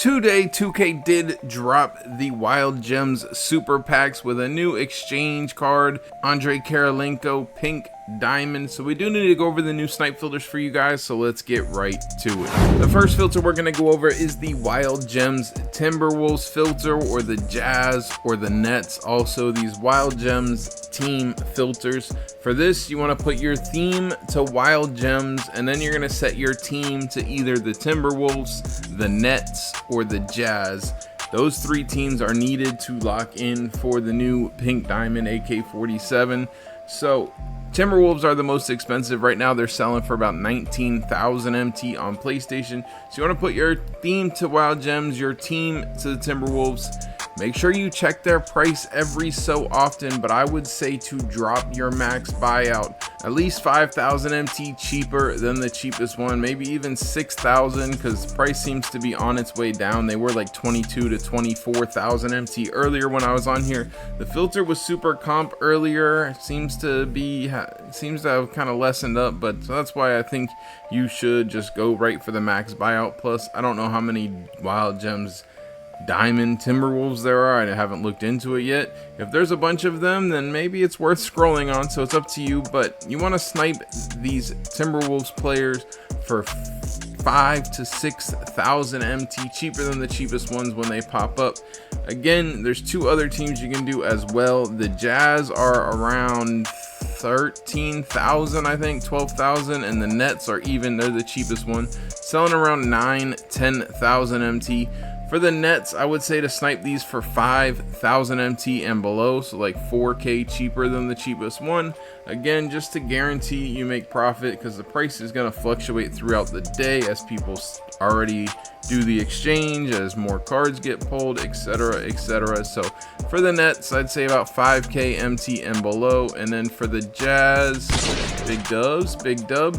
Today, 2K did drop the Wild Gems super packs with a new exchange card, Andre Kirilenko, pink diamond. So we do need to go over the new snipe filters for you guys, so let's get right to it. The first filter we're going to go over is the Wild Gems Timberwolves filter, or the Jazz, or the Nets. Also these Wild Gems team filters. For this, you want to put your theme to Wild Gems, and then you're going to set your team to either the Timberwolves, the Nets, or the Jazz. Those three teams are needed to lock in for the new pink diamond AK-47. So Timberwolves are the most expensive right now. They're selling for about 19,000 MT on PlayStation. So you want to put your theme to Wild Gems, your team to the Timberwolves. Make sure you check their price every so often, but I would say to drop your max buyout at least 5,000 MT cheaper than the cheapest one, maybe even 6,000, because price seems to be on its way down. They were like 22 to 24,000 MT earlier when I was on here. The filter was super comp earlier. Seems to have kind of lessened up, but that's why I think you should just go right for the max buyout. Plus, I don't know how many Wild Gems diamond Timberwolves there are. I haven't looked into it yet. If there's a bunch of them, then maybe it's worth scrolling on, so it's up to you. But you want to snipe these Timberwolves players for 5,000 to 6,000 MT, cheaper than the cheapest ones when they pop up. Again, there's two other teams you can do as well. The Jazz are around 13,000, I think 12,000, and the Nets are even, they're the cheapest one, selling around 9,000-10,000 MT. For the Nets, I would say to snipe these for 5,000 MT and below, so like 4K cheaper than the cheapest one. Again, just to guarantee you make profit, because the price is going to fluctuate throughout the day as people already do the exchange, as more cards get pulled, etc, etc. So for the Nets, I'd say about 5K MT and below. And then for the Jazz, big dubs.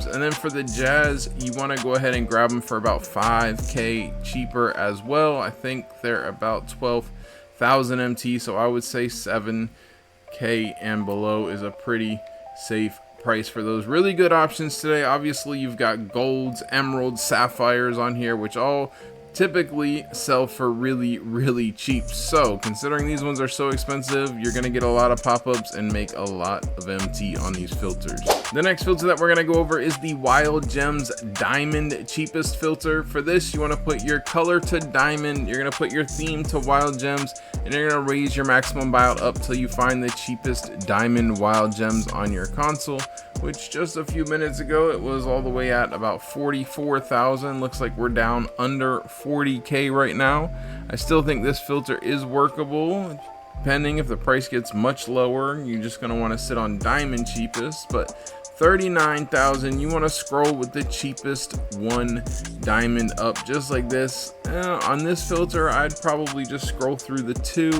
And then for the Jazz, you want to go ahead and grab them for about 5K cheaper as well. I think they're about 12,000 MT, so I would say 7K and below is a pretty safe price for those. Really good options today. Obviously, you've got golds, emeralds, sapphires on here, which all typically sell for really cheap. So considering these ones are so expensive, you're gonna get a lot of pop-ups and make a lot of MT on these filters. The next filter that we're gonna go over is the Wild Gems Diamond cheapest filter. For this, you want to put your color to diamond, you're gonna put your theme to Wild Gems, and you're gonna raise your maximum buyout up till you find the cheapest diamond Wild Gems on your console, which just a few minutes ago it was all the way at about 44,000. Looks like we're down under 40K right now. I still think this filter is workable. Depending if the price gets much lower, you're just going to want to sit on diamond cheapest. But 39,000, you want to scroll with the cheapest one diamond up, just like this. On this filter, I'd probably just scroll through the two.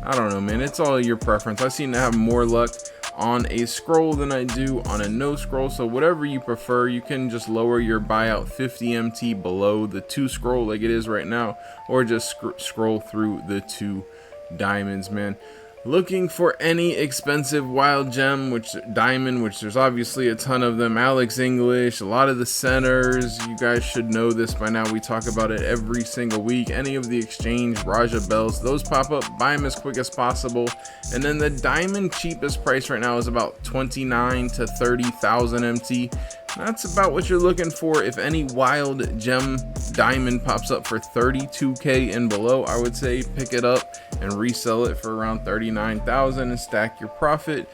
I don't know, man, it's all your preference. I seem to have more luck on a scroll than I do on a no scroll, so whatever you prefer. You can just lower your buyout 50 MT below the two scroll like it is right now, or just scroll through the two diamonds, man. Looking for any expensive Wild Gem, which there's obviously a ton of them. Alex English, a lot of the centers, you guys should know this by now. We talk about it every single week. Any of the exchange, Raja Bells, those pop up, buy them as quick as possible. And then the diamond cheapest price right now is about 29 to 30,000 MT. That's about what you're looking for. If any Wild Gem diamond pops up for 32K and below, I would say pick it up and resell it for around 39,000 and stack your profit.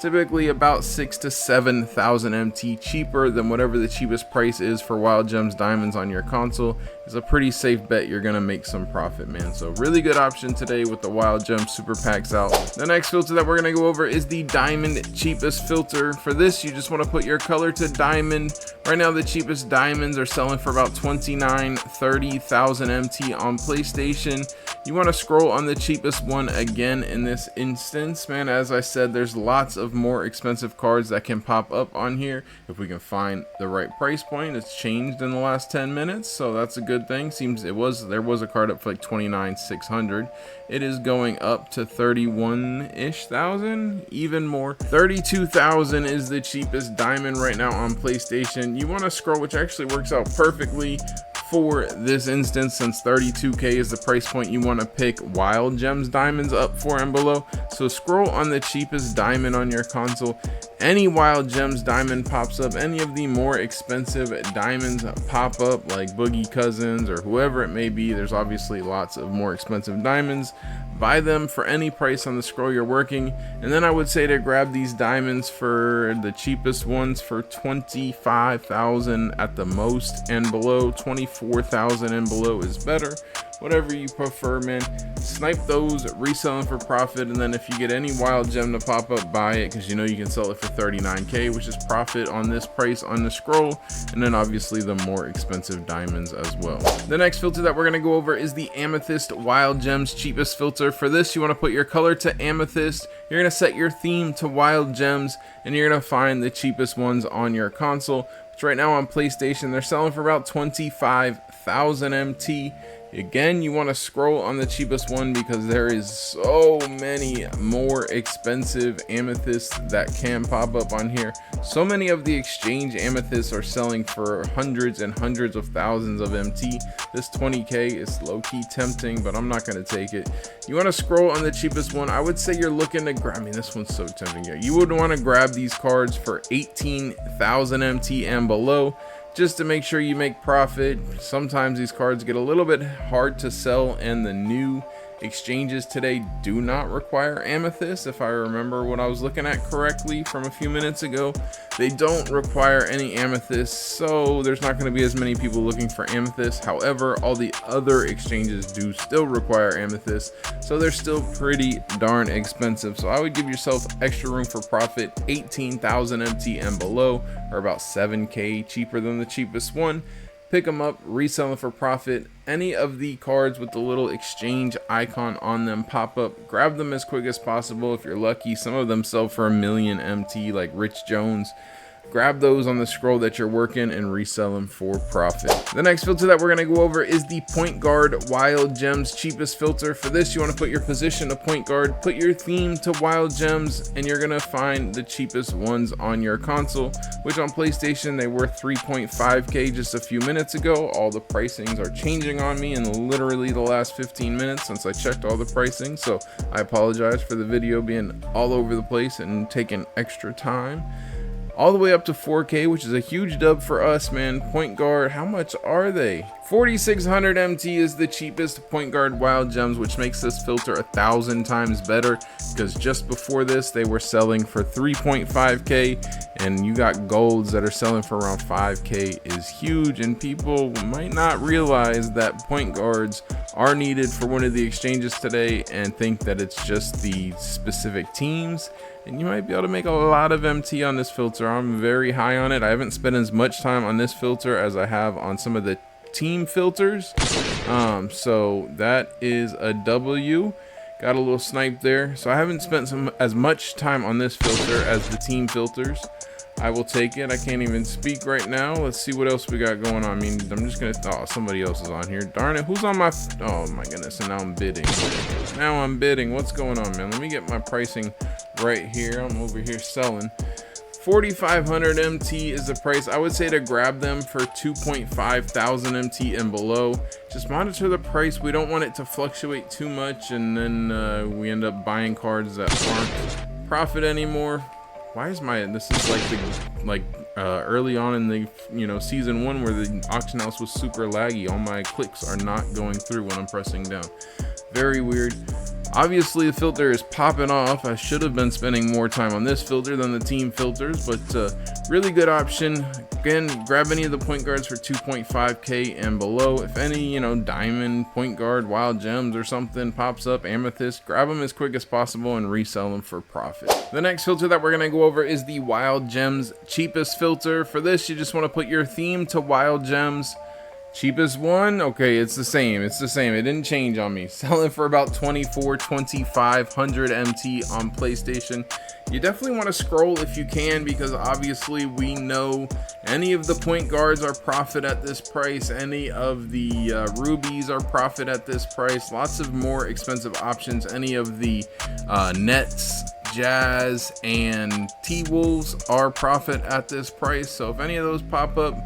Typically about 6,000 to 7,000 MT cheaper than whatever the cheapest price is for Wild Gems diamonds on your console. Is a pretty safe bet you're gonna make some profit, man. So really good option today with the Wild Gem super packs out. The next filter that we're gonna go over is the diamond cheapest filter. For this, you just want to put your color to diamond. Right now the cheapest diamonds are selling for about 29,000-30,000 MT on PlayStation. You want to scroll on the cheapest one again in this instance, man. As I said, there's lots of more expensive cards that can pop up on here if we can find the right price point. It's changed in the last 10 minutes, so that's a good thing. Seems there was a card up for like 29,600. It is going up to 31-ish thousand, even more. 32,000 is the cheapest diamond right now on PlayStation. You want to scroll, which actually works out perfectly for this instance, since 32k is the price point, you want to pick wild gems diamonds up for and below. So scroll on the cheapest diamond on your console. Any wild gems diamond pops up. Any of the more expensive diamonds pop up, like Boogie Cousins or whoever it may be. There's obviously lots of more expensive diamonds. Buy them for any price on the scroll you're working, and then I would say to grab these diamonds for the cheapest ones for 25,000 at the most and below. 24,000 and below is better, whatever you prefer, man. Snipe those, resell them for profit, and then if you get any wild gem to pop up, buy it, because you know you can sell it for 39k, which is profit on this price on the scroll, and then obviously the more expensive diamonds as well. The next filter that we're going to go over is the Amethyst Wild Gems cheapest filter. For this, you want to put your color to amethyst, you're going to set your theme to wild gems, and you're going to find the cheapest ones on your console, which right now on PlayStation they're selling for about 25,000 MT. Again, you want to scroll on the cheapest one because there is so many more expensive amethysts that can pop up on here. So many of the exchange amethysts are selling for hundreds and hundreds of thousands of MT. This 20k is low-key tempting, but I'm not going to take it. You want to scroll on the cheapest one. I would say you're looking to grab, I mean, this one's so tempting here. You would want to grab these cards for 18,000 MT and below, just to make sure you make profit. Sometimes these cards get a little bit hard to sell, and the new exchanges today do not require amethyst. If I remember what I was looking at correctly from a few minutes ago, they don't require any amethyst, so there's not going to be as many people looking for amethyst. However, all the other exchanges do still require amethyst, so they're still pretty darn expensive. So I would give yourself extra room for profit. 18,000 MT and below, or about 7k cheaper than the cheapest one. Pick them up, resell them for profit. Any of the cards with the little exchange icon on them pop up, grab them as quick as possible. If you're lucky, some of them sell for 1,000,000 MT, like Rich Jones. Grab those on the scroll that you're working and resell them for profit. The next filter that we're going to go over is the Point Guard Wild Gems cheapest filter. For this, you want to put your position to point guard, put your theme to Wild Gems, and you're going to find the cheapest ones on your console, which on PlayStation they were 3.5k just a few minutes ago. All the pricings are changing on me in literally the last 15 minutes since I checked all the pricing, so I apologize for the video being all over the place and taking extra time. All the way up to 4k, which is a huge dub for us, man. Point guard, how much are they? 4,600 MT is the cheapest point guard wild gems, which makes this filter 1,000 times better, because just before this they were selling for 3.5k, and you got golds that are selling for around 5k is huge. And people might not realize that point guards are needed for one of the exchanges today and think that it's just the specific teams, and you might be able to make a lot of MT on this filter. I'm very high on it. I haven't spent as much time on this filter as I have on some of the team filters, so that is a W. Got a little snipe there. So I haven't spent as much time on this filter as the team filters. I will take it. I can't even speak right now. Let's see what else we got going on. I mean, I'm just gonna, oh, somebody else is on here. Darn it, who's on my, oh my goodness, and now I'm bidding. Now I'm bidding. What's going on, man? Let me get my pricing right here. I'm over here selling. 4,500 MT is the price. I would say to grab them for 2,500 MT and below. Just monitor the price. We don't want it to fluctuate too much, and then we end up buying cards that aren't profit anymore. Why is my, this is like the early on in the, you know, season 1 where the auction house was super laggy. All my clicks are not going through when I'm pressing down. Very weird. Obviously the filter is popping off. I should have been spending more time on this filter than the team filters, but really good option. Again, grab any of the point guards for 2.5k and below. If any, you know, diamond, point guard, wild gems or something pops up, amethyst, grab them as quick as possible and resell them for profit. The next filter that we're going to go over is the Wild Gems cheapest filter. For this, you just want to put your theme to Wild Gems. Cheapest one, okay, it's the same. It didn't change on me. Selling for about 2,500 MT on PlayStation. You definitely want to scroll if you can, because obviously we know any of the point guards are profit at this price. Any of the rubies are profit at this price. Lots of more expensive options. Any of the nets, jazz, and T-Wolves are profit at this price. So if any of those pop up,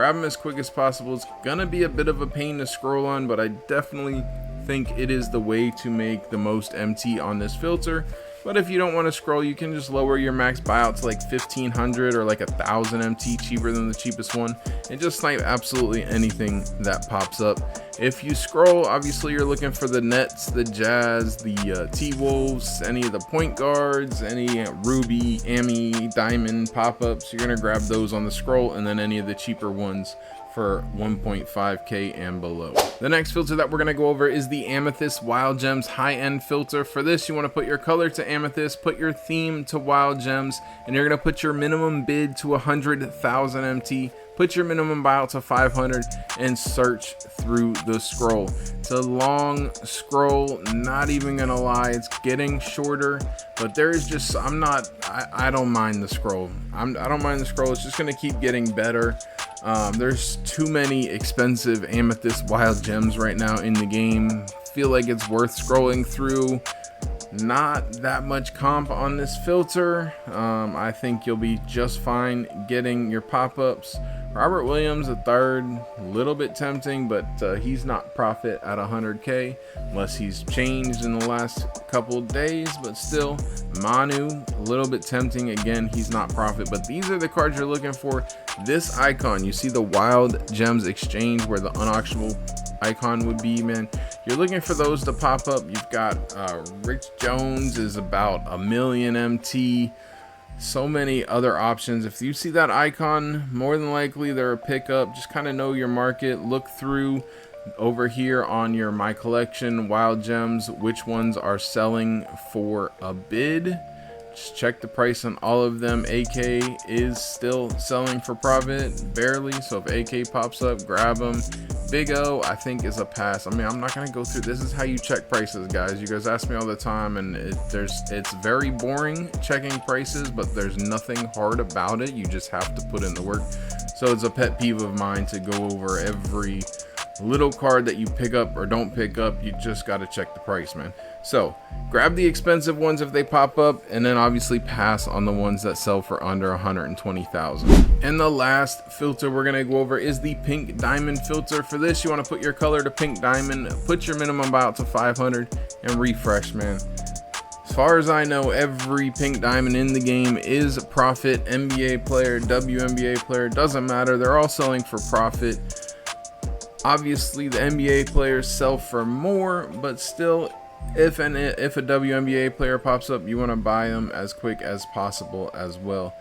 grab them as quick as possible. It's gonna be a bit of a pain to scroll on, but I definitely think it is the way to make the most MT on this filter. But if you don't want to scroll, you can just lower your max buyout to like 1500 or like 1000 MT, cheaper than the cheapest one, and just snipe absolutely anything that pops up. If you scroll, obviously you're looking for the Nets, the Jazz, the T-Wolves, any of the point guards, any Ruby, Ami, Diamond pop-ups. You're gonna grab those on the scroll, and then any of the cheaper ones for 1.5k and below. The next filter that we're going to go over is the Amethyst Wild Gems high-end filter. For this, you want to put your color to Amethyst, put your theme to Wild Gems, and you're going to put your minimum bid to 100,000 MT, put your minimum buyout to 500, and search through the scroll. It's a long scroll, not even gonna lie, it's getting shorter, but there's just, I don't mind the scroll. I don't mind the scroll, it's just gonna keep getting better. There's too many expensive Amethyst Wild Gems right now in the game. Feel like it's worth scrolling through. Not that much comp on this filter. I think you'll be just fine getting your pop-ups. Robert Williams, a third, a little bit tempting, but he's not profit at 100k unless he's changed in the last couple days. But still, Manu, a little bit tempting. Again, he's not profit, but these are the cards you're looking for. This icon, you see the Wild Gems exchange where the unauctionable icon would be, man. You're looking for those to pop up. You've got Rich Jones is about 1 million MT. So many other options. If you see that icon, more than likely they're a pickup. Just kind of know your market. Look through over here on your My Collection Wild Gems, which ones are selling for a bid. Just check the price on all of them. AK is still selling for profit, barely. So if AK pops up, grab them. Big O, I think, is a pass. I mean, I'm not gonna go through. This is how you check prices, guys. You guys ask me all the time, and it's very boring checking prices, but there's nothing hard about it. You just have to put in the work. So it's a pet peeve of mine to go over every little card that you pick up or don't pick up. You just got to check the price, man. So grab the expensive ones if they pop up, and then obviously pass on the ones that sell for under 120,000. And the last filter we're gonna go over is the pink diamond filter. For this, you want to put your color to pink diamond, put your minimum buyout to 500, and refresh, man. As far as I know, every pink diamond in the game is a profit. NBA player, WNBA player, doesn't matter, they're all selling for profit. Obviously the NBA players sell for more, but still, if a WNBA player pops up, you want to buy them as quick as possible as well.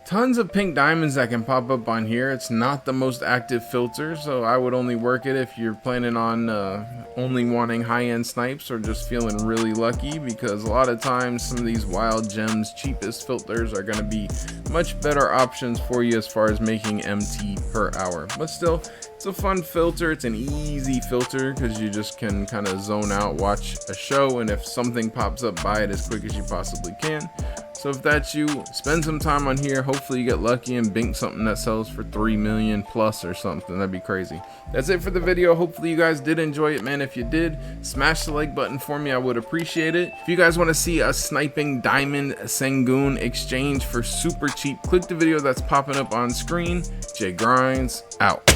Tons of pink diamonds that can pop up on here. It's not the most active filter, so I would only work it if you're planning on only wanting high-end snipes or just feeling really lucky, because a lot of times some of these Wild Gems cheapest filters are going to be much better options for you as far as making MT per hour. But still, it's a fun filter. It's an easy filter because you just can kind of zone out, watch a show, and if something pops up, buy it as quick as you possibly can. So if that's you, spend some time on here. Hopefully you get lucky and bink something that sells for 3 million plus or something. That'd be crazy. That's it for the video. Hopefully you guys did enjoy it, man. If you did, smash the like button for me. I would appreciate it. If you guys want to see a sniping diamond Sengun exchange for super cheap, click the video that's popping up on screen. Jay Grinds out.